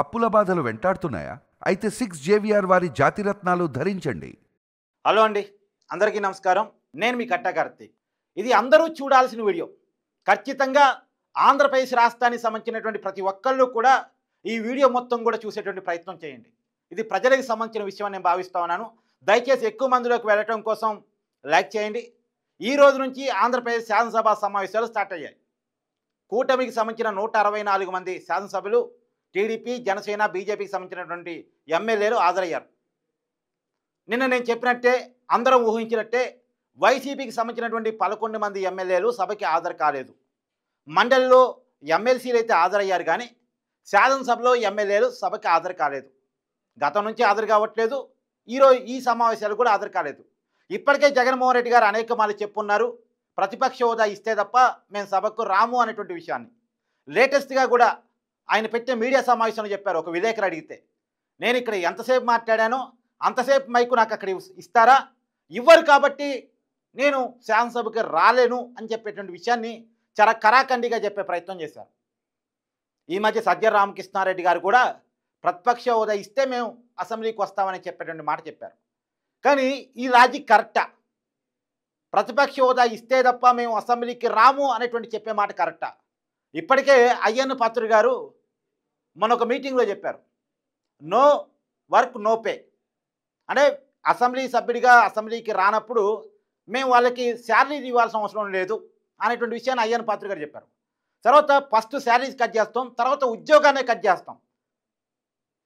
అప్పుల బాధలు వెంటాడుతున్నాయా? అయితే 6 జేవిఆర్ వారి జాతిరత్నాలు ధరించండి. హలో అండి, అందరికీ నమస్కారం. నేను మీ కట్టా కార్తీక్. ఇది అందరూ చూడాల్సిన వీడియో. ఖచ్చితంగా ఆంధ్రప్రదేశ్ రాష్ట్రానికి సంబంధించినటువంటి ప్రతి ఒక్కళ్ళు కూడా ఈ వీడియో మొత్తం కూడా చూసేటువంటి ప్రయత్నం చేయండి. ఇది ప్రజలకు సంబంధించిన విషయం అని నేను భావిస్తా ఉన్నాను. దయచేసి ఎక్కువ మందిలోకి వెళ్ళటం కోసం లైక్ చేయండి. ఈ రోజు నుంచి ఆంధ్రప్రదేశ్ శాసనసభ సమావేశాలు స్టార్ట్ అయ్యాయి. కూటమికి సంబంధించిన 164 మంది శాసనసభ్యులు, టీడీపీ, జనసేన, బీజేపీకి సంబంధించినటువంటి ఎమ్మెల్యేలు హాజరయ్యారు. నిన్న నేను చెప్పినట్టే, అందరం ఊహించినట్టే వైసీపీకి సంబంధించినటువంటి 11 మంది ఎమ్మెల్యేలు సభకి హాజరు కాలేదు. మండలిలో ఎమ్మెల్సీలు అయితే హాజరయ్యారు, కానీ శాసనసభలో ఎమ్మెల్యేలు సభకి హాజరు కాలేదు. గతం నుంచి హాజరు కావట్లేదు, ఈరోజు ఈ సమావేశాలు కూడా హాజరు కాలేదు. ఇప్పటికే జగన్మోహన్ రెడ్డి గారు అనేక మార్లు చెప్పున్నారు, ప్రతిపక్ష హోదా ఇస్తే తప్ప మేము సభకు రాము అనేటువంటి విషయాన్ని. లేటెస్ట్గా కూడా ఆయన పెట్టే మీడియా సమావేశంలో చెప్పారు. ఒక విలేకరు అడిగితే, నేను ఇక్కడ ఎంతసేపు మాట్లాడానో అంతసేపు మైకు నాకు అక్కడ ఇస్తారా? ఇవ్వరు, కాబట్టి నేను శాసనసభకి రాలేను అని చెప్పేటువంటి విషయాన్ని చాలా కరాఖండిగా చెప్పే ప్రయత్నం చేశారు. ఈ మధ్య సజ్జల రామకృష్ణారెడ్డి గారు కూడా ప్రతిపక్ష హోదా ఇస్తే మేము అసెంబ్లీకి వస్తామని చెప్పేటువంటి మాట చెప్పారు. కానీ ఈ లాజిక్ కరెక్టా? ప్రతిపక్ష హోదా ఇస్తే తప్ప మేము అసెంబ్లీకి రాము అనేటువంటి చెప్పే మాట కరెక్టా? ఇప్పటికే అయ్యన్న పాత్రుడు గారు మన ఒక మీటింగ్లో చెప్పారు, నో వర్క్ నో పే. అంటే అసెంబ్లీ సభ్యుడిగా అసెంబ్లీకి రానప్పుడు మేము వాళ్ళకి శాలరీ ఇవ్వాల్సిన అవసరం లేదు అనేటువంటి విషయాన్ని అయ్యన్న పాత్రుడు గారు చెప్పారు. తర్వాత ఫస్ట్ శాలరీస్ కట్ చేస్తాం, తర్వాత ఉద్యోగాన్ని కట్ చేస్తాం.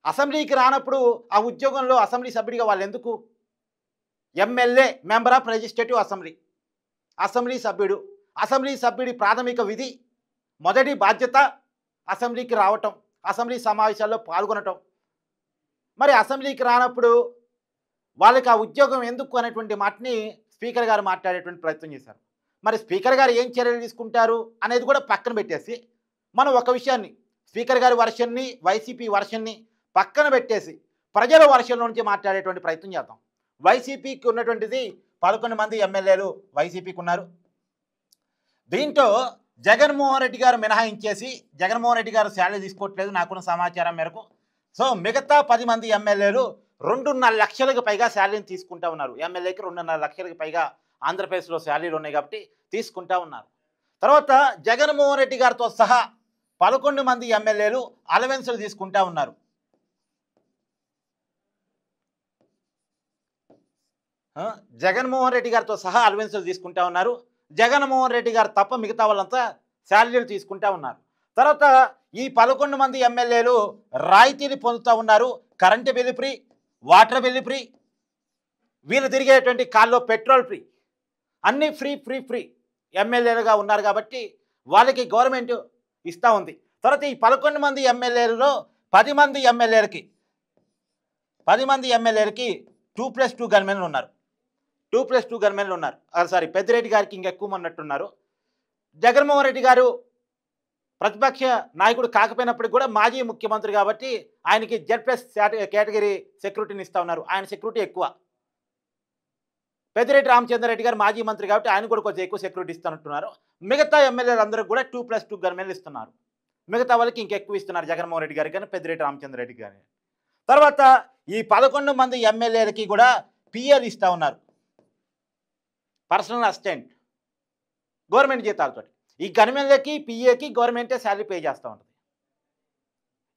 అసెంబ్లీకి రానప్పుడు ఆ ఉద్యోగంలో అసెంబ్లీ సభ్యుడిగా వాళ్ళు ఎందుకు? MLA, member of legislative assembly, assembly సభ్యుడు. అసెంబ్లీ సభ్యుడి ప్రాథమిక విధి, మొదటి బాధ్యత అసెంబ్లీకి రావటం, అసెంబ్లీ సమావేశాల్లో పాల్గొనటం. మరి అసెంబ్లీకి రానప్పుడు వాళ్ళకి ఆ ఉద్యోగం ఎందుకు అనేటువంటి మాటని స్పీకర్ గారు మాట్లాడేటువంటి ప్రయత్నం చేశారు. మరి స్పీకర్ గారు ఏం చర్యలు తీసుకుంటారు అనేది కూడా పక్కన పెట్టేసి, మనం ఒక విషయాన్ని, స్పీకర్ గారి వర్షన్ని, వైసీపీ వర్షన్ని పక్కన పెట్టేసి ప్రజల వర్షంలో నుంచి మాట్లాడేటువంటి ప్రయత్నం చేద్దాం. వైసీపీకి ఉన్నటువంటిది 11 మంది ఎమ్మెల్యేలు వైసీపీకి ఉన్నారు. దీంట్లో జగన్మోహన్ రెడ్డి గారు మినహాయించేసి, జగన్మోహన్ రెడ్డి గారు శాలరీ తీసుకోవట్లేదు నాకున్న సమాచారం మేరకు. సో మిగతా 10 మంది ఎమ్మెల్యేలు 2.5 లక్షలకు పైగా శాలరీని తీసుకుంటా ఉన్నారు. ఎమ్మెల్యేకి 2.5 లక్షలకు పైగా ఆంధ్రప్రదేశ్లో శాలరీలు ఉన్నాయి కాబట్టి తీసుకుంటా ఉన్నారు. తర్వాత జగన్మోహన్ రెడ్డి గారితో సహా 11 మంది ఎమ్మెల్యేలు అలవెన్సులు తీసుకుంటా ఉన్నారు. జగన్మోహన్ రెడ్డి గారితో సహా అలవెన్సులు తీసుకుంటా ఉన్నారు. జగన్మోహన్ రెడ్డి గారు తప్ప మిగతా వాళ్ళంతా శాలరీలు తీసుకుంటా ఉన్నారు. తర్వాత ఈ 11 మంది ఎమ్మెల్యేలు రాయితీని పొందుతూ ఉన్నారు. Current bill free, water bill free, వీళ్ళు తిరిగేటువంటి కాల్లో పెట్రోల్ ఫ్రీ, అన్నీ ఫ్రీ ఫ్రీ ఫ్రీ ఎమ్మెల్యేలుగా ఉన్నారు కాబట్టి వాళ్ళకి గవర్నమెంట్ ఇస్తూ ఉంది. తర్వాత ఈ 11 మంది ఎమ్మెల్యేలలో 10 మంది ఎమ్మెల్యేలకి 2+2 గన్మెన్లు ఉన్నారు. 2+2 గన్మెన్లు ఉన్నారు. సారీ, పెద్దిరెడ్డి గారికి ఇంకెక్కువ ఉన్నట్టున్నారు. జగన్మోహన్ రెడ్డి గారు ప్రతిపక్ష నాయకుడు కాకపోయినప్పటికీ కూడా మాజీ ముఖ్యమంత్రి కాబట్టి ఆయనకి Z+ కేటగిరీ సెక్యూరిటీని ఇస్తూ ఉన్నారు. ఆయన సెక్యూరిటీ ఎక్కువ. పెద్దిరెడ్డి రామచంద్రారెడ్డి గారు మాజీ మంత్రి కాబట్టి ఆయన కూడా కొంచెం ఎక్కువ సెక్యూరిటీ ఇస్తున్నట్టున్నారు. మిగతా ఎమ్మెల్యేలందరూ కూడా 2+2 గన్మెన్లు ఇస్తున్నారు. మిగతా వాళ్ళకి ఇంకెక్కువ ఇస్తున్నారు, జగన్మోహన్ రెడ్డి గారికి కానీ పెద్దిరెడ్డి రామచంద్రారెడ్డి గారి. తర్వాత ఈ 11 మంది ఎమ్మెల్యేలకి కూడా పిఏలు ఇస్తూ ఉన్నారు, పర్సనల్ అసిస్టెంట్, గవర్నమెంట్ జీతాలతో. ఈ గన్మెన్లకి, పిఏకి గవర్నమెంటే శాలరీ పే చేస్తూ ఉంటుంది.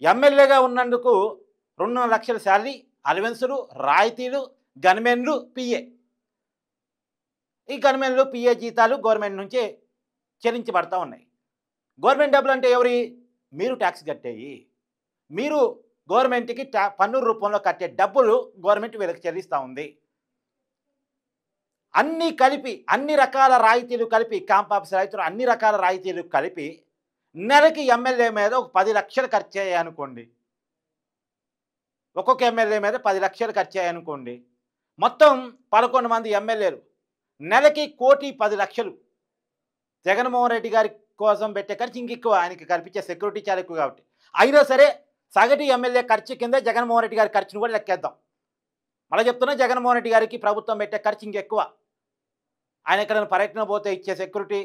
ఎమ్మెల్యేగా ఉన్నందుకు 2 లక్షల శాలరీ, అలవెన్సులు, రాయితీలు, గన్మెన్లు, పిఏ. ఈ గన్మెన్లు, పిఏ జీతాలు గవర్నమెంట్ నుంచే చెల్లించబడతా ఉన్నాయి. గవర్నమెంట్ డబ్బులు అంటే ఎవరి? మీరు ట్యాక్స్ కట్టేయి, మీరు గవర్నమెంట్కి పన్ను రూపంలో కట్టే డబ్బులు గవర్నమెంట్ వీళ్ళకి చెల్లిస్తూ ఉంది. అన్నీ కలిపి, అన్ని రకాల రాయితీలు కలిపి, క్యాంప్ ఆఫీస్ రాయితీలు, అన్ని రకాల రాయితీలు కలిపి నెలకి ఎమ్మెల్యే మీద ఒక 10 లక్షలు ఖర్చు అయ్యాయనుకోండి. ఒక్కొక్క ఎమ్మెల్యే మీద 10 లక్షలు ఖర్చు అయ్యాయనుకోండి. మొత్తం 11 మంది ఎమ్మెల్యేలు నెలకి 1,10,00,000. జగన్మోహన్ రెడ్డి గారి కోసం పెట్టే ఖర్చు ఇంకెక్కువ, ఆయనకి కల్పించే సెక్యూరిటీ చాలా ఎక్కువ కాబట్టి. అయినా సరే సగటు ఎమ్మెల్యే ఖర్చు కింద జగన్మోహన్ రెడ్డి గారి ఖర్చును కూడా లెక్కేద్దాం. మళ్ళీ చెప్తున్నా, జగన్మోహన్ రెడ్డి గారికి ప్రభుత్వం పెట్టే ఖర్చు ఇంకెక్కువ. ఆయన ఎక్కడైనా పర్యటన పోతే ఇచ్చే సెక్యూరిటీ,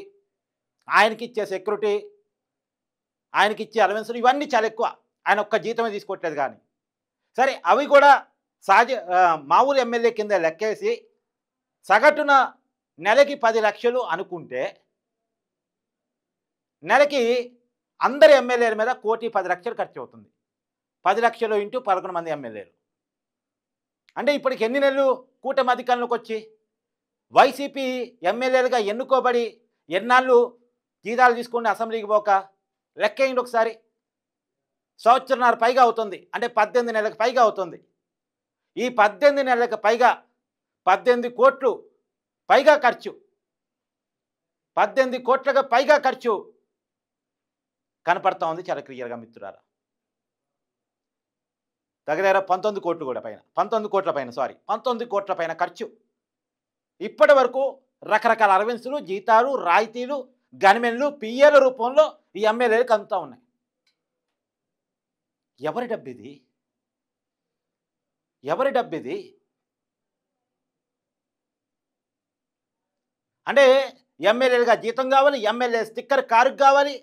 ఆయనకి ఇచ్చే సెక్యూరిటీ, ఆయనకి ఇచ్చే అలవెన్సులు, ఇవన్నీ చాలా ఎక్కువ. ఆయన ఒక్క జీతమే తీసుకోవట్లేదు. కానీ సరే అవి కూడా సహజ మామూలు ఎమ్మెల్యే కింద లెక్కేసి సగటున నెలకి 10 లక్షలు అనుకుంటే నెలకి అందరి ఎమ్మెల్యేల మీద 1,10,00,000 ఖర్చు అవుతుంది. 10 లక్షలు ఇంటూ 11 మంది ఎమ్మెల్యేలు అంటే ఇప్పటికి ఎన్ని నెలలు కూటమి అధికారంలోకి వచ్చి వైసీపీ ఎమ్మెల్యేలుగా ఎన్నుకోబడి ఎన్నాళ్ళు జీతాలు తీసుకుని అసెంబ్లీకి పోక లెక్కేయండి ఒకసారి. సంవత్సరంన్నర పైగా అవుతుంది, అంటే 18 నెలలకు పైగా అవుతుంది. ఈ 18 నెలలకు పైగా 18 కోట్లు పైగా ఖర్చు, 18 కోట్లకు పైగా ఖర్చు కనపడతా ఉంది చాలా క్లియర్గా మిత్రులారా. దగ్గర 19 కోట్లు కూడా పైన 19 కోట్ల పైన 19 కోట్ల పైన ఖర్చు. ఇప్పటి వరకు రకరకాల అలవెన్సులు, జీతాలు, రాయితీలు, గన్మెన్లు, పిఏల రూపంలో ఈ ఎమ్మెల్యేలకు అందుతూ ఉన్నాయి. ఎవరి డబ్బిది? ఎవరి డబ్బిది? అంటే ఎమ్మెల్యేలుగా జీతం కావాలి, ఎమ్మెల్యే స్టిక్కర్ కారుకు కావాలి,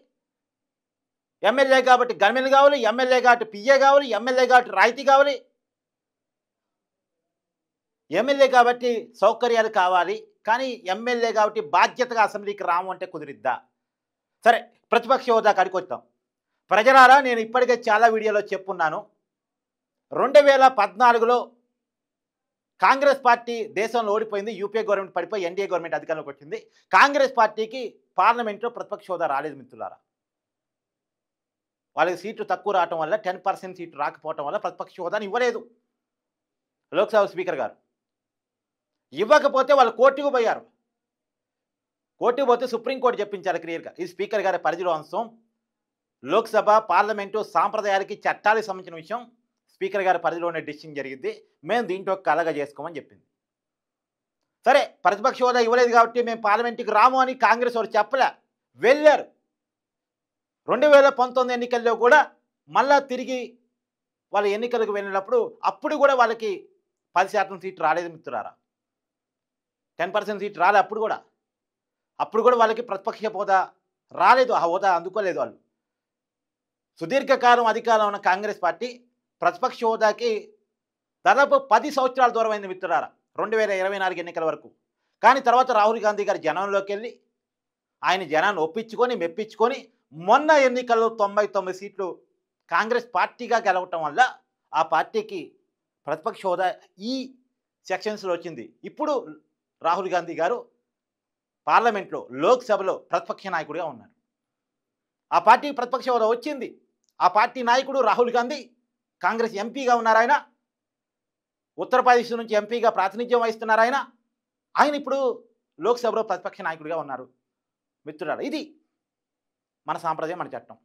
ఎమ్మెల్యే కాబట్టి గన్మెన్లు కావాలి, ఎమ్మెల్యే కాబట్టి పిఏ కావాలి, ఎమ్మెల్యే కాబట్టి రాయితీ కావాలి, ఎమ్మెల్యే కాబట్టి సౌకర్యాలు కావాలి. కానీ ఎమ్మెల్యే కాబట్టి బాధ్యతగా అసెంబ్లీకి రాము అంటే కుదిరిద్దా? సరే, ప్రతిపక్ష హోదా కాడికి వస్తాం. ప్రజలారా, నేను ఇప్పటికే చాలా వీడియోలో చెప్పున్నాను. 2014లో కాంగ్రెస్ పార్టీ దేశంలో ఓడిపోయింది, యూపీఏ గవర్నమెంట్ పడిపోయి ఎన్డీఏ గవర్నమెంట్ అధికారంలోకి వచ్చింది. కాంగ్రెస్ పార్టీకి పార్లమెంట్లో ప్రతిపక్ష హోదా రాలేదు మిత్రులారా. వాళ్ళకి సీట్లు తక్కువ రావటం వల్ల 10% సీట్లు రాకపోవటం వల్ల ప్రతిపక్ష హోదాని ఇవ్వలేదు లోక్సభ స్పీకర్ గారు. ఇవ్వకపోతే వాళ్ళు కోర్టుకు పోయారు. కోర్టుకు పోతే సుప్రీంకోర్టు చెప్పించారు క్లియర్గా, ఈ స్పీకర్ గారి పరిధిలో అంశం, లోక్సభ పార్లమెంటు సాంప్రదాయాలకి చట్టాలకు సంబంధించిన విషయం స్పీకర్ గారి పరిధిలోనే డిసిషన్ జరిగింది, మేము దీంట్లో కలగా చేసుకోమని చెప్పింది. సరే, ప్రతిపక్ష హోదా ఇవ్వలేదు కాబట్టి మేము పార్లమెంటుకి రాము అని కాంగ్రెస్ వారు చెప్పలే, వెళ్ళారు. 2019 ఎన్నికల్లో కూడా మళ్ళా తిరిగి వాళ్ళ ఎన్నికలకు వెళ్ళినప్పుడు అప్పుడు కూడా వాళ్ళకి 10% సీట్లు రాలేదు మిత్రులారా. 10% సీట్లు రాలే. అప్పుడు కూడా వాళ్ళకి ప్రతిపక్ష హోదా రాలేదు, ఆ హోదా అందుకోలేదు వాళ్ళు. సుదీర్ఘకాలం అధికారంలో ఉన్న కాంగ్రెస్ పార్టీ ప్రతిపక్ష హోదాకి దాదాపు 10 సంవత్సరాల దూరం అయింది మిత్రులారా, 2024 ఎన్నికల వరకు. కానీ తర్వాత రాహుల్ గాంధీ గారు జనంలోకి వెళ్ళి ఆయన జనాన్ని ఒప్పించుకొని మెప్పించుకొని మొన్న ఎన్నికల్లో 99 సీట్లు కాంగ్రెస్ పార్టీగా గెలవటం వల్ల ఆ పార్టీకి ప్రతిపక్ష హోదా ఈ సెక్షన్స్లో వచ్చింది. ఇప్పుడు రాహుల్ గాంధీ గారు పార్లమెంట్లో, లోక్సభలో ప్రతిపక్ష నాయకుడిగా ఉన్నారు. ఆ పార్టీకి ప్రతిపక్ష హోదా వచ్చింది. ఆ పార్టీ నాయకుడు రాహుల్ గాంధీ కాంగ్రెస్ ఎంపీగా ఉన్నారు. ఆయన ఉత్తరప్రదేశ్ నుంచి ఎంపీగా ప్రాతినిధ్యం వహిస్తున్నారు. ఆయన ఇప్పుడు లోక్సభలో ప్రతిపక్ష నాయకుడిగా ఉన్నారు మిత్రులారా. ఇది మన సాంప్రదాయం, మన చట్టం.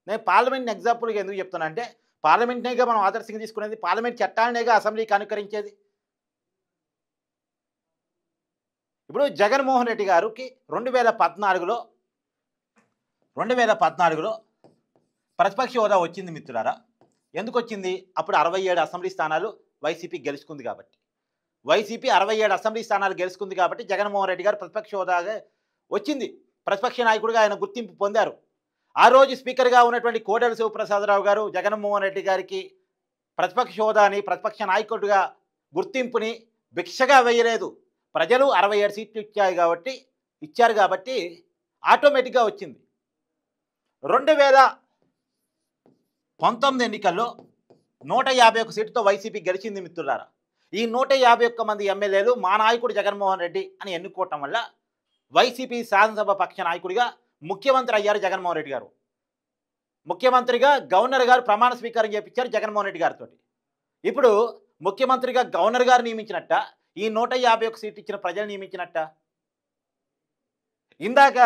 నేను పార్లమెంట్ని ఎగ్జాంపుల్గా ఎందుకు చెప్తున్నా అంటే, పార్లమెంట్నేగా మనం ఆదర్శంగా తీసుకునేది, పార్లమెంట్ చట్టాలనేగా అసెంబ్లీకి అనుకరించేది. ఇప్పుడు జగన్మోహన్ రెడ్డి గారికి 2014లో ప్రతిపక్ష హోదా వచ్చింది మిత్రులారా. ఎందుకు వచ్చింది? అప్పుడు 67 అసెంబ్లీ స్థానాలు వైసీపీ గెలుచుకుంది కాబట్టి, వైసీపీ 67 అసెంబ్లీ స్థానాలు గెలుచుకుంది కాబట్టి జగన్మోహన్ రెడ్డి గారు ప్రతిపక్ష హోదాగా వచ్చింది, ప్రతిపక్ష నాయకుడిగా ఆయన గుర్తింపు పొందారు. ఆ రోజు స్పీకర్గా ఉన్నటువంటి కోడెల శివప్రసాదరావు గారు జగన్మోహన్ రెడ్డి గారికి ప్రతిపక్ష హోదాని, ప్రతిపక్ష నాయకుడిగా గుర్తింపుని భిక్షగా వేయలేదు. ప్రజలు 67 సీట్లు ఇచ్చారు కాబట్టి ఆటోమేటిక్గా వచ్చింది. 2019 ఎన్నికల్లో 151 సీట్లతో వైసీపీ గెలిచింది మిత్రులారా. ఈ 151 మంది ఎమ్మెల్యేలు మా నాయకుడు జగన్మోహన్ రెడ్డి అని ఎన్నుకోవటం వల్ల వైసీపీ శాసనసభ పక్ష నాయకుడిగా ముఖ్యమంత్రి అయ్యారు జగన్మోహన్ రెడ్డి గారు. ముఖ్యమంత్రిగా గవర్నర్ గారు ప్రమాణ స్వీకారం చేయించారు జగన్మోహన్ రెడ్డి గారితో. ఇప్పుడు ముఖ్యమంత్రిగా గవర్నర్ గారు నియమించినట్ట, ఈ 151 సీట్లు ఇచ్చిన ప్రజలు నియమించినట్ట? ఇందాక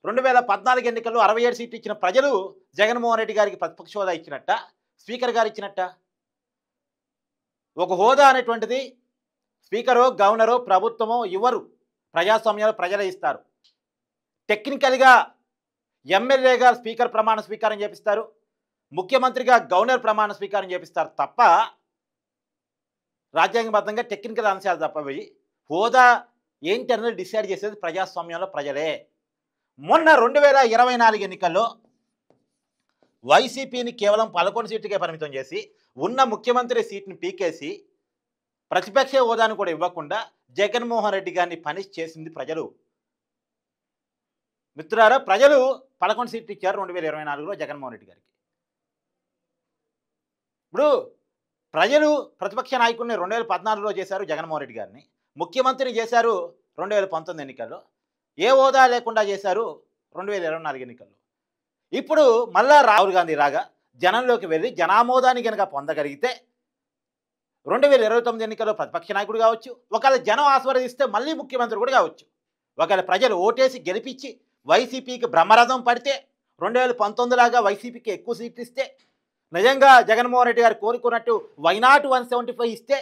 2014 ఎన్నికల్లో 67 సీట్లు ఇచ్చిన ప్రజలు జగన్మోహన్ రెడ్డి గారికి ప్రతిపక్ష హోదా ఇచ్చినట్ట, స్పీకర్ గారు ఇచ్చినట్ట? ఒక హోదా అనేటువంటిది స్పీకరో, గవర్నరో, ప్రభుత్వమో ఇవ్వరు, ప్రజాస్వామ్యంలో ప్రజలే ఇస్తారు. టెక్నికల్గా ఎమ్మెల్యేగా స్పీకర్ ప్రమాణ స్వీకారం చేపిస్తారు, ముఖ్యమంత్రిగా గవర్నర్ ప్రమాణ స్వీకారం చేపిస్తారు తప్ప, రాజ్యాంగబద్ధంగా టెక్నికల్ అంశాలు తప్పవి. హోదా ఏంటి అనేది డిసైడ్ చేసేది ప్రజాస్వామ్యంలో ప్రజలే. మొన్న 2024 ఎన్నికల్లో వైసీపీని కేవలం 11 సీట్లకే పరిమితం చేసి ఉన్న ముఖ్యమంత్రి సీట్ని పీకేసి ప్రతిపక్ష హోదాను కూడా ఇవ్వకుండా జగన్మోహన్ రెడ్డి గారిని పనిష్ చేసింది ప్రజలు. మిత్రులారా, ప్రజలు 11 సీట్లు ఇచ్చారు 2024లో జగన్మోహన్ రెడ్డి గారికి. ఇప్పుడు ప్రజలు ప్రతిపక్ష నాయకుడిని 2014లో చేశారు జగన్మోహన్ రెడ్డి గారిని, ముఖ్యమంత్రిని చేశారు 2019 ఎన్నికల్లో, ఏ హోదా లేకుండా చేశారు 2024 ఎన్నికల్లో. ఇప్పుడు మళ్ళా రాహుల్ గాంధీ రాగా జనంలోకి వెళ్ళి జనామోదాన్ని కనుక పొందగలిగితే 2029 ఎన్నికల్లో ప్రతిపక్ష నాయకుడు కావచ్చు, ఒకవేళ జనం ఆశీర్వదిస్తే మళ్ళీ ముఖ్యమంత్రి కూడా కావచ్చు. ఒకవేళ ప్రజలు ఓటేసి గెలిపించి వైసీపీకి బ్రహ్మరథం పడితే 2019 లాగా వైసీపీకి ఎక్కువ సీట్లు ఇస్తే, నిజంగా జగన్మోహన్ రెడ్డి గారు కోరుకున్నట్టు వైనాట్ 175 ఇస్తే,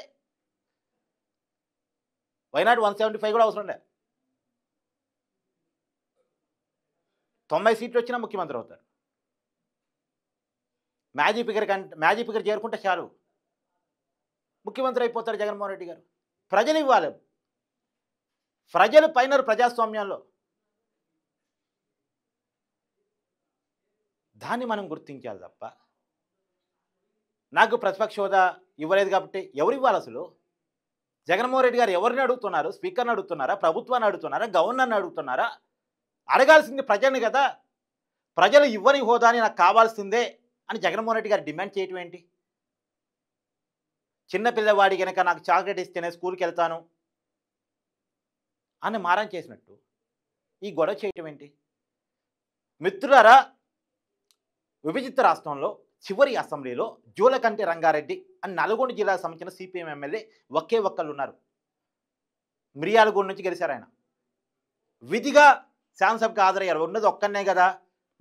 వైనాట్ 175 కూడా అవసరం లేదు, 90 సీట్లు వచ్చినా ముఖ్యమంత్రి అవుతారు. మ్యాజిక్ ఫిగర్ చేరుకుంటే చాలు ముఖ్యమంత్రి అయిపోతారు జగన్మోహన్ రెడ్డి గారు. ప్రజలు ఇవ్వాలి, ప్రజలు పైన ప్రజాస్వామ్యంలో దాన్ని మనం గుర్తించాలి తప్ప నాకు ప్రతిపక్ష హోదా ఇవ్వలేదు కాబట్టి ఎవరు ఇవ్వాలి? అసలు జగన్మోహన్ రెడ్డి గారు ఎవరిని అడుగుతున్నారు? స్పీకర్ని అడుగుతున్నారా? ప్రభుత్వాన్ని అడుగుతున్నారా? గవర్నర్ని అడుగుతున్నారా? అడగాల్సింది ప్రజల్ని కదా. ప్రజలు ఇవ్వని హోదాని నాకు కావాల్సిందే అని జగన్మోహన్ రెడ్డి గారు డిమాండ్ చేయటం ఏంటి? చిన్నపిల్లవాడి కనుక నాకు చాక్లెట్ ఇస్తేనే స్కూల్కి వెళ్తాను అని మారం చేసినట్టు ఈ గొడవ చేయటం ఏంటి? మిత్రులారా, విభజిత రాష్ట్రంలో చివరి అసెంబ్లీలో జూలకంటి రంగారెడ్డి అని నల్గొండ జిల్లాకు సంబంధించిన సిపిఎం ఎమ్మెల్యే ఒకే ఒక్కళ్ళు ఉన్నారు. మిర్యాలగూడ నుంచి గెలిచారు ఆయన. విధిగా శాసనసభకు హాజరయ్యారు. ఉన్నది ఒక్కనే కదా,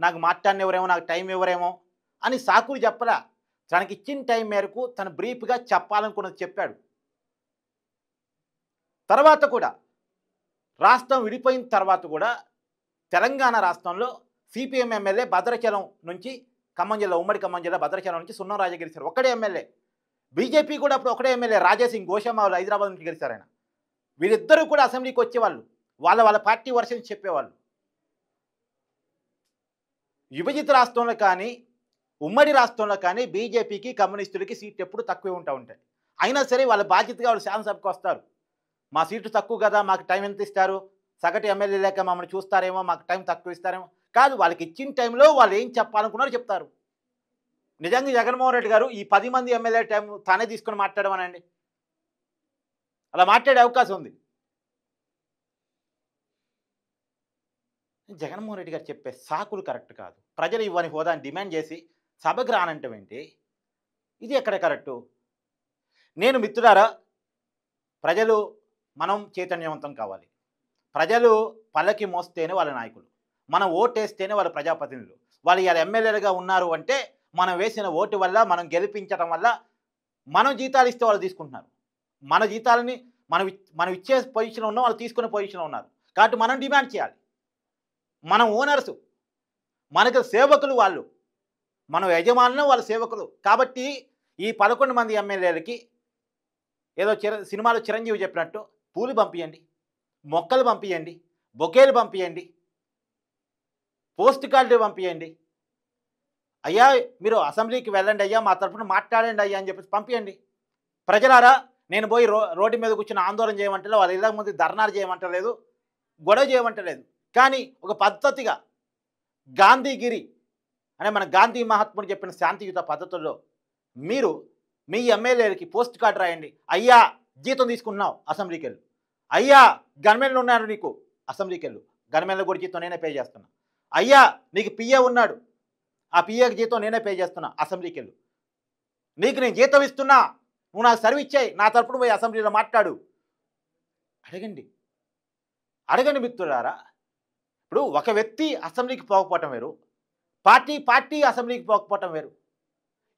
నాకు మాట్లాడినెవరేమో, నాకు టైం ఇవ్వరేమో అని సాకులు చెప్పలా. తనకి ఇచ్చిన టైం మేరకు తను బ్రీఫ్గా చెప్పాలనుకున్నది చెప్పాడు. తర్వాత కూడా రాష్ట్రం విడిపోయిన తర్వాత కూడా తెలంగాణ రాష్ట్రంలో సిపిఎం ఎమ్మెల్యే భద్రాచలం నుంచి ఖమ్మం జిల్లా, ఉమ్మడి ఖమ్మం జిల్లా భద్రాచలం నుంచి సున్నం రాజా గెలిచారు, ఒక్కడే ఎమ్మెల్యే. బీజేపీ కూడా అప్పుడు ఒకటే ఎమ్మెల్యే రాజాసింగ్ గోషామా వాళ్ళు హైదరాబాద్ నుంచి గెలిచారు ఆయన. వీళ్ళిద్దరూ కూడా అసెంబ్లీకి వచ్చేవాళ్ళు, వాళ్ళ పార్టీ వర్షన్ చెప్పేవాళ్ళు. విభజిత రాష్ట్రంలో కానీ ఉమ్మడి రాష్ట్రంలో కానీ బీజేపీకి కమ్యూనిస్టులకి సీట్లు ఎప్పుడు తక్కువే ఉంటాయి. అయినా సరే వాళ్ళ బాధ్యతగా వాళ్ళు శాసనసభకు వస్తారు. మా సీట్లు తక్కువ కదా, మాకు టైం ఎంత ఇస్తారు, సగటు ఎమ్మెల్యే లేక మమ్మల్ని చూస్తారేమో, మాకు టైం తక్కువ ఇస్తారేమో కాదు, వాళ్ళకి ఇచ్చిన టైంలో వాళ్ళు ఏం చెప్పాలనుకున్నారో చెప్తారు. నిజంగా జగన్మోహన్ రెడ్డి గారు ఈ 10 మంది ఎమ్మెల్యే టైం తానే తీసుకొని మాట్లాడమనండి, అలా మాట్లాడే అవకాశం ఉంది. జగన్మోహన్ రెడ్డి గారు చెప్పే సాకులు కరెక్ట్ కాదు. ప్రజలు ఇవ్వని హోదాని డిమాండ్ చేసి సభకు రానంటాం ఏంటి? ఇది ఎక్కడ కరెక్టు? నేను మిత్రులారా, ప్రజలు మనం చైతన్యవంతం కావాలి. ప్రజలు పల్లకి మోస్తేనే వాళ్ళ నాయకులు, మనం ఓటేస్తేనే వాళ్ళ ప్రజాప్రతినిధులు. వాళ్ళు ఇలా ఎమ్మెల్యేలుగా ఉన్నారు అంటే మనం వేసిన ఓటు వల్ల, మనం గెలిపించడం వల్ల మనం జీతాలు ఇస్తే వాళ్ళు తీసుకుంటున్నారు. మన జీతాలని మనం ఇచ్చే పొజిషన్లో ఉన్నాం, వాళ్ళు తీసుకునే పొజిషన్లో ఉన్నారు. కాబట్టి మనం డిమాండ్ చేయాలి. మనం ఓనర్సు, మనకు సేవకులు వాళ్ళు, మనం యజమానులు వాళ్ళ సేవకులు. కాబట్టి ఈ 11 మంది ఎమ్మెల్యేలకి ఏదో సినిమాలో చిరంజీవి చెప్పినట్టు పూలు పంపించండి, మొక్కలు పంపించండి, బొకేలు పంపించండి, పోస్ట్ కార్డు పంపించండి. అయ్యా మీరు అసెంబ్లీకి వెళ్ళండి అయ్యా, మా తరఫున మాట్లాడండి అయ్యా అని చెప్పేసి పంపించండి. ప్రజలారా, నేను పోయి రోడ్డు మీద కూర్చొని ఆందోళన చేయమంటలేదు, వాళ్ళు ఇళ్ళ ముందు ధర్నాలు చేయమంటలేదు, గొడవ చేయమంటలేదు. కానీ ఒక పద్ధతిగా గాంధీగిరి అనే మన గాంధీ మహాత్ముడు చెప్పిన శాంతియుత పద్ధతుల్లో మీరు మీ ఎమ్మెల్యేలకి పోస్ట్ కార్డు రాయండి. అయ్యా జీతం తీసుకున్నావు, అసెంబ్లీకి వెళ్ళు. అయ్యా గన్మెన్లు ఉన్నారు, నీకు అసెంబ్లీకి వెళ్ళు, గన్మెన్ల కూడా జీతం నేనే పే చేస్తున్నా. అయ్యా నీకు పిఏ ఉన్నాడు, ఆ పిఏకి జీతం నేనే పే చేస్తున్నా, అసెంబ్లీకి వెళ్ళు. నీకు నేను జీతం ఇస్తున్నా, నువ్వు నాకు సర్వీస్ చేయి, నా తరపున పోయి అసెంబ్లీలో మాట్లాడు. అడగండి మిత్రులారా. ఇప్పుడు ఒక వ్యక్తి అసెంబ్లీకి పోకపోవటం వేరు, పార్టీ అసెంబ్లీకి పోకపోవటం వేరు.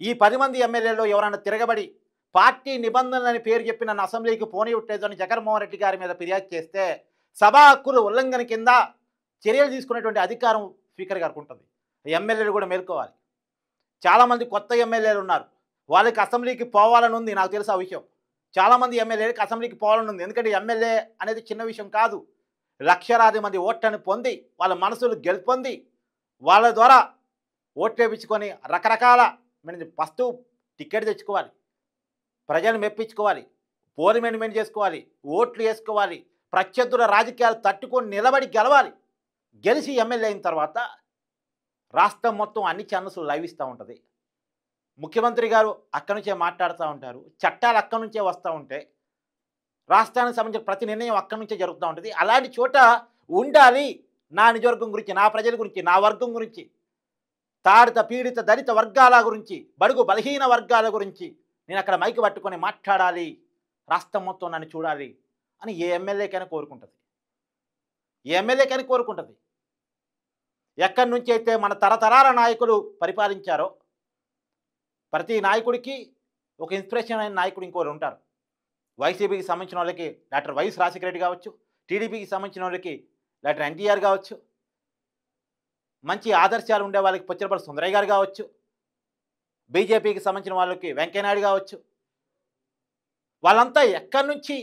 ఈ 10 మంది ఎమ్మెల్యేలో ఎవరైనా తిరగబడి పార్టీ నిబంధనలని పేరు చెప్పి నన్ను అసెంబ్లీకి పోనివ్వట్లేదని జగన్మోహన్ రెడ్డి గారి మీద ఫిర్యాదు చేస్తే సభా హక్కుల ఉల్లంఘన కింద చర్యలు తీసుకునేటువంటి అధికారం స్పీకర్ గారికి ఉంటుంది. ఎమ్మెల్యేలు కూడా మేల్కోవాలి. చాలామంది కొత్త ఎమ్మెల్యేలు ఉన్నారు, వాళ్ళకి అసెంబ్లీకి పోవాలని ఉంది, నాకు తెలుసు ఆ విషయం. చాలామంది ఎమ్మెల్యేలకు అసెంబ్లీకి పోవాలని ఉంది. ఎందుకంటే ఎమ్మెల్యే అనేది చిన్న విషయం కాదు. లక్షలాది మంది ఓట్లను పొంది వాళ్ళ మనసులు గెలుపొంది వాళ్ళ ద్వారా ఓట్లు వేయించుకొని రకరకాల మనం ఫస్ట్ టికెట్ తెచ్చుకోవాలి, ప్రజలు మెప్పించుకోవాలి, పోలిమెంట్ చేసుకోవాలి, ఓట్లు వేసుకోవాలి, ప్రత్యర్థుల రాజకీయాలు తట్టుకొని నిలబడి గెలవాలి. గెలిచి ఎమ్మెల్యే అయిన తర్వాత రాష్ట్రం మొత్తం అన్ని ఛానల్స్ లైవ్ ఇస్తూ ఉంటుంది. ముఖ్యమంత్రి గారు అక్కడి నుంచే మాట్లాడుతూ ఉంటారు, చట్టాలు అక్కడి నుంచే వస్తూ ఉంటాయి, రాష్ట్రానికి సంబంధించిన ప్రతి నిర్ణయం అక్కడి నుంచే జరుగుతూ ఉంటుంది. అలాంటి చోట ఉండాలి. నా నియోజకవర్గం గురించి, నా ప్రజల గురించి, నా వర్గం గురించి, తాడిత పీడిత దళిత వర్గాల గురించి, బడుగు బలహీన వర్గాల గురించి నేను అక్కడ మైకు పట్టుకొని మాట్లాడాలి, రాష్ట్రం మొత్తం నన్ను చూడాలి అని ఏ ఎమ్మెల్యేకైనా కోరుకుంటుంది. ఏ ఎమ్మెల్యేకైనా కోరుకుంటుంది. ఎక్కడి నుంచి అయితే మన తరతరాల నాయకులు పరిపాలించారో ప్రతి నాయకుడికి ఒక ఇన్స్పిరేషన్ అయిన నాయకుడు ఇంకోరు ఉంటారు. వైసీపీకి సంబంధించిన వాళ్ళకి డాక్టర్ వైఎస్ రాజశేఖర రెడ్డి కావచ్చు, టీడీపీకి సంబంధించిన వాళ్ళకి డాక్టర్ ఎన్టీఆర్ కావచ్చు, మంచి ఆదర్శాలు ఉండే వాళ్ళకి పుచ్చలపల్లి సుందరయ్య గారు కావచ్చు, బీజేపీకి సంబంధించిన వాళ్ళకి వెంకయ్యనాయుడు కావచ్చు, వాళ్ళంతా ఎక్కడి నుంచి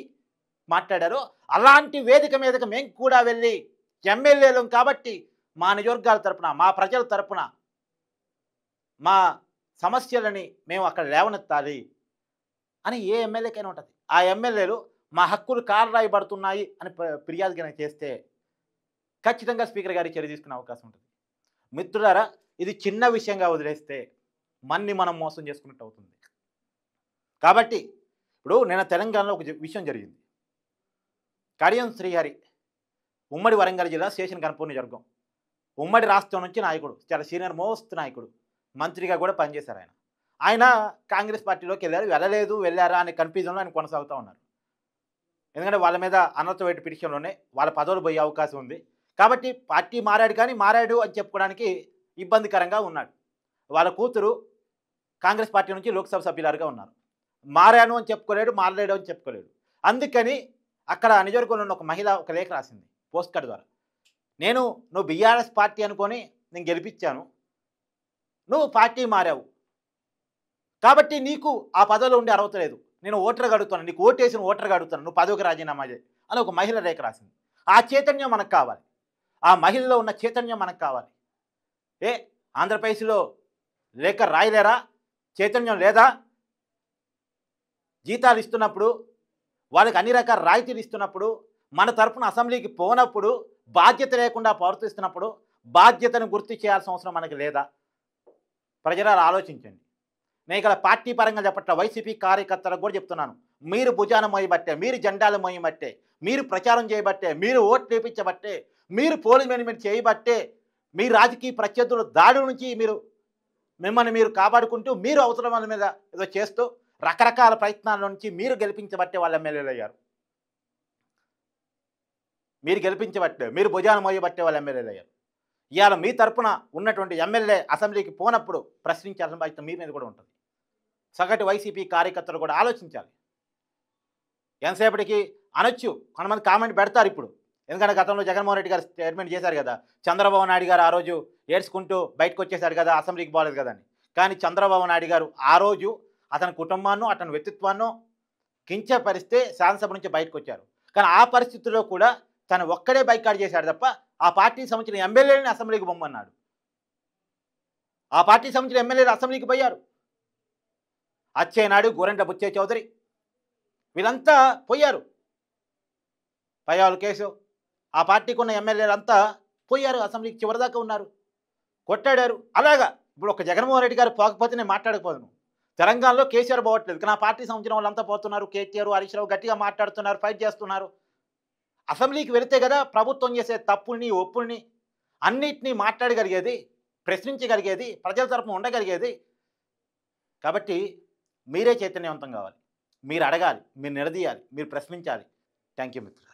మాట్లాడారో అలాంటి వేదిక మీదకి మేము కూడా వెళ్ళి ఎమ్మెల్యేలం కాబట్టి మా నియోజకవర్గాల తరపున, మా ప్రజల తరపున మా సమస్యలని మేము అక్కడ లేవనెత్తాలి అని ఏ ఎమ్మెల్యేకైనా ఉంటుంది. ఆ ఎమ్మెల్యేలు మా హక్కులు కాలరాయబడుతున్నాయి అని ఫిర్యాదు కనుక చేస్తే ఖచ్చితంగా స్పీకర్ గారి చర్య తీసుకునే అవకాశం ఉంటుంది. మిత్రులారా, ఇది చిన్న విషయంగా వదిలేస్తే మన్ని మనం మోసం చేసుకున్నట్టు అవుతుంది. కాబట్టి ఇప్పుడు నేను తెలంగాణలో ఒక విషయం జరిగింది. కడియం శ్రీహరి ఉమ్మడి వరంగల్ జిల్లా స్టేషన్ కనుపూర్ నియోజకవర్గం, ఉమ్మడి రాష్ట్రం నుంచి నాయకుడు, చాలా సీనియర్ మోస్ట్ నాయకుడు, మంత్రిగా కూడా పనిచేశారు. ఆయన కాంగ్రెస్ పార్టీలోకి వెళ్ళలేదు, వెళ్ళారా అనే కన్ఫ్యూజన్లో ఆయన కొనసాగుతూ ఉన్నారు. ఎందుకంటే వాళ్ళ మీద అనర్థ వేటు పిటిషన్లోనే వాళ్ళ పదవులు పోయే అవకాశం ఉంది. కాబట్టి పార్టీ మారాడు, కానీ మారాడు అని చెప్పుకోవడానికి ఇబ్బందికరంగా ఉన్నాడు. వాళ్ళ కూతురు కాంగ్రెస్ పార్టీ నుంచి లోక్సభ సభ్యులుగా ఉన్నారు. మారాను అని చెప్పుకోలేడు, మారలేడు అని చెప్పుకోలేడు. అందుకని అక్కడ నియోజకవర్గంలో ఉన్న ఒక మహిళ ఒక లేఖ రాసింది పోస్ట్ కార్డు ద్వారా. నువ్వు బీఆర్ఎస్ పార్టీ అనుకొని నేను గెలిపించాను, నువ్వు పార్టీ మారావు కాబట్టి నీకు ఆ పదవిలో ఉండే అర్హత లేదు, నేను ఓటర్గా అడుగుతాను, నీకు ఓటేసిన ఓటర్గా అడుగుతాను, నువ్వు పదవికి రాజీనామా చేయి అని ఒక మహిళ రేఖ రాసింది. ఆ చైతన్యం మనకు కావాలి, ఆ మహిళలో ఉన్న చైతన్యం మనకు కావాలి. ఆంధ్రప్రదేశ్లో లేఖ రాయలేరా? చైతన్యం లేదా? జీతాలు ఇస్తున్నప్పుడు, వాళ్ళకి అన్ని రకాల రాయితీలు ఇస్తున్నప్పుడు, మన తరఫున అసెంబ్లీకి పోనప్పుడు, బాధ్యత లేకుండా ప్రవర్తిస్తున్నప్పుడు బాధ్యతను గుర్తు చేయాల్సిన అవసరం మనకి లేదా? ప్రజలు ఆలోచించండి. నేను ఇక్కడ పార్టీ పరంగా చెప్పట్ల, వైసీపీ కార్యకర్తలకు కూడా చెప్తున్నాను. మీరు భుజాన మోయబట్టే, మీరు జెండాలు మోయబట్టే, మీరు ప్రచారం చేయబట్టే, మీరు ఓట్లు వేయించబట్టే, మీరు పోలింగ్ మేనేజ్మెంట్ చేయబట్టే, మీ రాజకీయ ప్రత్యర్థుల దాడి నుంచి మిమ్మల్ని మీరు కాపాడుకుంటూ, మీరు అవసరాల మీద ఏదో చేస్తూ రకరకాల ప్రయత్నాల నుంచి మీరు గెలిపించబట్టే వాళ్ళ ఎమ్మెల్యేలు అయ్యారు. మీరు గెలిపించబట్టే, మీరు భుజాన మోయబట్టే వాళ్ళ ఎమ్మెల్యేలు అయ్యారు. ఇవాళ మీ తరపున ఉన్నటువంటి ఎమ్మెల్యే అసెంబ్లీకి పోనప్పుడు ప్రశ్నించాల్సిన బాధ్యత మీ మీద కూడా ఉంటుంది. సగటు వైసీపీ కార్యకర్తలు కూడా ఆలోచించాలి. ఎంతసేపటికి అనొచ్చు, కొంతమంది కామెంట్ పెడతారు ఇప్పుడు. ఎందుకంటే గతంలో జగన్మోహన్ రెడ్డి గారు స్టేట్మెంట్ చేశారు కదా, చంద్రబాబు నాయుడు గారు ఆ రోజు ఏడ్చుకుంటూ బయటకు వచ్చేసారు కదా, అసెంబ్లీకి పోలేదు కదా అని. కానీ చంద్రబాబు నాయుడు గారు ఆ రోజు అతని కుటుంబాన్ని, అతని వ్యక్తిత్వాన్ని కించపరిస్తే శాసనసభ నుంచి బయటకు వచ్చారు. కానీ ఆ పరిస్థితుల్లో కూడా తను ఒక్కడే బైకాట్ చేశాడు తప్ప ఆ పార్టీకి సంబంధించిన ఎమ్మెల్యేని అసెంబ్లీకి పొమ్మన్నాడు. ఆ పార్టీకి సంబంధించిన ఎమ్మెల్యేలు అసెంబ్లీకి పోయారు. అచ్చెన్నాయుడు, గోరంట్ల బుచ్చే చౌదరి వీళ్ళంతా పోయారు. పయ్యావుల కేసు, ఆ పార్టీకి ఉన్న ఎమ్మెల్యేలు అంతా పోయారు, అసెంబ్లీకి చివరిదాకా ఉన్నారు, కొట్టాడారు. అలాగా ఇప్పుడు ఒక జగన్మోహన్ రెడ్డి గారు పోకపోతే నేను మాట్లాడకపోదును. తెలంగాణలో కేసీఆర్ పోవట్లేదు, కానీ ఆ పార్టీ సంబంధించిన వాళ్ళంతా పోతున్నారు. కేటీఆర్, హరీష్ రావు గట్టిగా మాట్లాడుతున్నారు, ఫైట్ చేస్తున్నారు. అసెంబ్లీకి వెళితే కదా ప్రభుత్వం చేసే తప్పుల్ని, ఒప్పుల్ని అన్నిటినీ మాట్లాడగలిగేది, ప్రశ్నించగలిగేది, ప్రజల తరపున ఉండగలిగేది. కాబట్టి మీరే చైతన్యవంతం కావాలి, మీరు అడగాలి, మీరు నిలదీయాలి, మీరు ప్రశ్నించాలి. థ్యాంక్ యూ మిత్రులు.